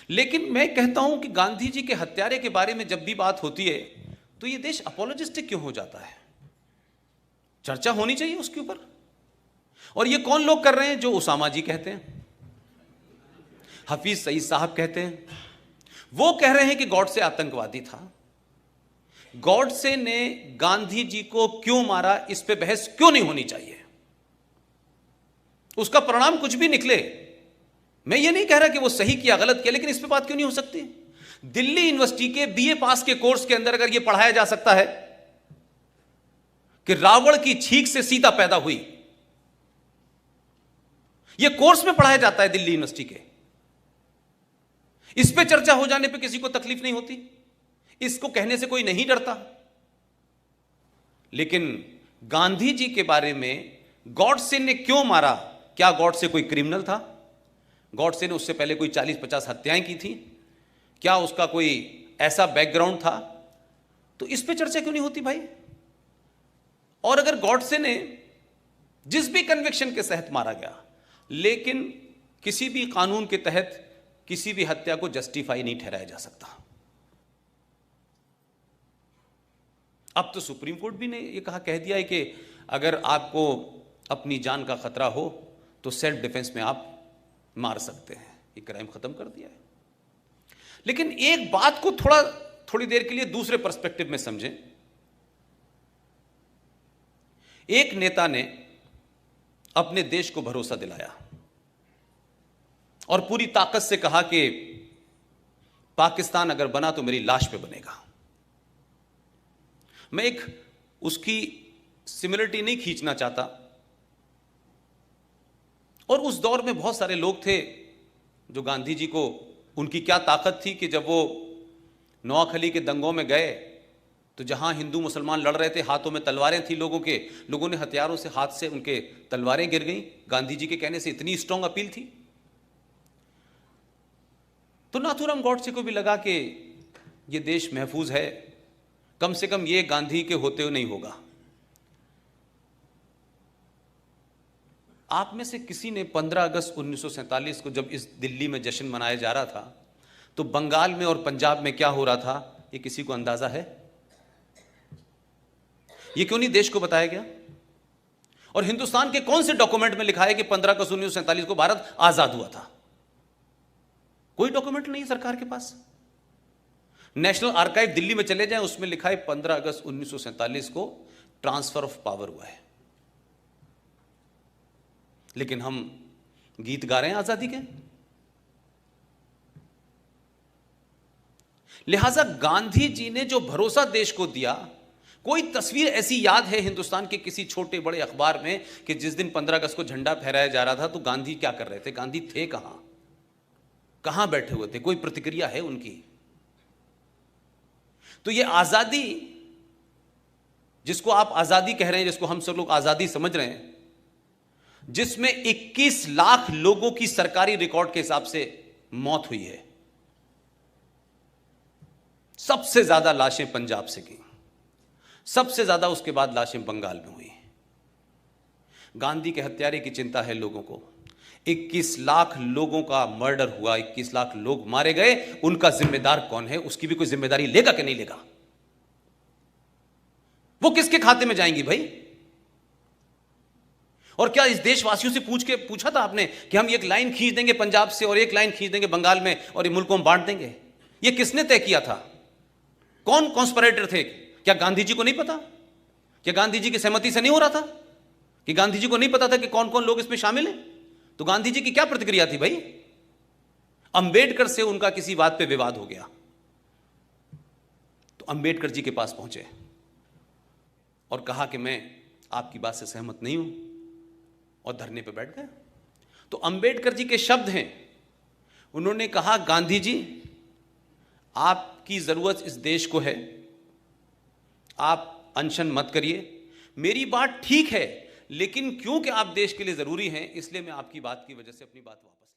लेकिन मैं कहता हूं कि गांधी जी के हत्यारे के बारे में जब भी बात होती है तो यह देश अपोलोजिस्टिक क्यों हो जाता है? चर्चा होनी चाहिए उसके ऊपर। और ये कौन लोग कर रहे हैं? जो उसामा जी कहते हैं, हफीज सईद साहब कहते हैं, वो कह रहे हैं कि गॉडसे आतंकवादी था। गॉडसे ने गांधी जी को क्यों मारा, इस पे बहस क्यों नहीं होनी चाहिए? उसका परिणाम कुछ भी निकले, मैं ये नहीं कह रहा कि वो सही किया गलत किया, लेकिन इस पे बात क्यों नहीं हो सकती? दिल्ली यूनिवर्सिटी के बीए पास के कोर्स के अंदर अगर यह पढ़ाया जा सकता है कि रावण की छींक से सीता पैदा हुई, यह कोर्स में पढ़ाया जाता है दिल्ली यूनिवर्सिटी के, इस पे चर्चा हो जाने पे किसी को तकलीफ नहीं होती, इसको कहने से कोई नहीं डरता। लेकिन गांधी जी के बारे में गॉडसे ने क्यों मारा? क्या गॉडसे कोई क्रिमिनल था? गॉडसे ने उससे पहले कोई 40-50 हत्याएं की थी? क्या उसका कोई ऐसा बैकग्राउंड था? तो इस पे चर्चा क्यों नहीं होती भाई? और अगर गॉडसे ने जिस भी कन्विक्शन के तहत मारा गया, लेकिन किसी भी कानून के तहत किसी भी हत्या को जस्टिफाई नहीं ठहराया जा सकता। अब तो सुप्रीम कोर्ट भी ने यह कह दिया है कि अगर आपको अपनी जान का खतरा हो तो सेल्फ डिफेंस में आप मार सकते हैं। ये क्राइम खत्म कर दिया है। लेकिन एक बात को थोड़ी देर के लिए दूसरे पर्सपेक्टिव में समझें। एक नेता ने अपने देश को भरोसा दिलाया और पूरी ताकत से कहा कि पाकिस्तान अगर बना तो मेरी लाश पे बनेगा। मैं एक उसकी सिमिलरिटी नहीं खींचना चाहता, और उस दौर में बहुत सारे लोग थे जो गांधी जी को, उनकी क्या ताकत थी कि जब वो नोआखली के दंगों में गए तो जहां हिंदू मुसलमान लड़ रहे थे, हाथों में तलवारें थी लोगों के, लोगों ने हथियारों से हाथ से उनके तलवारें गिर गईं। गांधी जी के कहने से इतनी स्ट्रांग अपील थी। तो नाथूराम गॉडसे को भी लगा कि ये देश महफूज है, कम से कम ये गांधी के होते हुए नहीं होगा। आप में से किसी ने 15 अगस्त 1947 को जब इस दिल्ली में जश्न मनाया जा रहा था तो बंगाल में और पंजाब में क्या हो रहा था, ये किसी को अंदाजा है? ये क्यों नहीं देश को बताया गया? और हिंदुस्तान के कौन से डॉक्यूमेंट में लिखा है कि 15 अगस्त 1947 को भारत आजाद हुआ था? कोई डॉक्यूमेंट नहीं है सरकार के पास। नेशनल आर्काइव दिल्ली में चले जाएं, उसमें लिखा है 15 अगस्त 1947 को ट्रांसफर ऑफ पावर हुआ है। लेकिन हम गीत गा रहे हैं आजादी के। लिहाजा गांधी जी ने जो भरोसा देश को दिया, कोई तस्वीर ऐसी याद है हिंदुस्तान के किसी छोटे बड़े अखबार में कि जिस दिन 15 अगस्त को झंडा फहराया जा रहा था तो गांधी क्या कर रहे थे? गांधी थे कहां, कहां बैठे हुए थे? कोई प्रतिक्रिया है उनकी? तो ये आजादी, जिसको आप आजादी कह रहे हैं, जिसको हम सब लोग आजादी समझ रहे हैं, जिसमें 21 लाख लोगों की सरकारी रिकॉर्ड के हिसाब से मौत हुई है, सबसे ज्यादा लाशें पंजाब से की, सबसे ज्यादा उसके बाद लाशें बंगाल में हुई। गांधी के हत्यारे की चिंता है लोगों को। 21 लाख लोगों का मर्डर हुआ, 21 लाख लोग मारे गए, उनका जिम्मेदार कौन है? उसकी भी कोई जिम्मेदारी लेगा कि नहीं लेगा? वो किसके खाते में जाएंगी भाई? और क्या इस देशवासियों से पूछा था आपने कि हम एक लाइन खींच देंगे पंजाब से और एक लाइन खींच देंगे बंगाल में और ये मुल्क को हम बांट देंगे? ये किसने तय किया था? कौन कॉन्स्पिरेटर थे? क्या गांधी जी को नहीं पता? क्या गांधी जी की सहमति से नहीं हो रहा था? कि गांधी जी को नहीं पता था कि कौन कौन लोग इसमें शामिल हैं? तो गांधी जी की क्या प्रतिक्रिया थी भाई? अंबेडकर से उनका किसी बात पे विवाद हो गया तो अंबेडकर जी के पास पहुंचे और कहा कि मैं आपकी बात से सहमत नहीं हूं, और धरने पे बैठ गए। तो अंबेडकर जी के शब्द हैं, उन्होंने कहा, गांधी जी, आपकी जरूरत इस देश को है, आप अनशन मत करिए, मेरी बात ठीक है, लेकिन क्योंकि आप देश के लिए जरूरी हैं, इसलिए मैं आपकी बात की वजह से अपनी बात वापस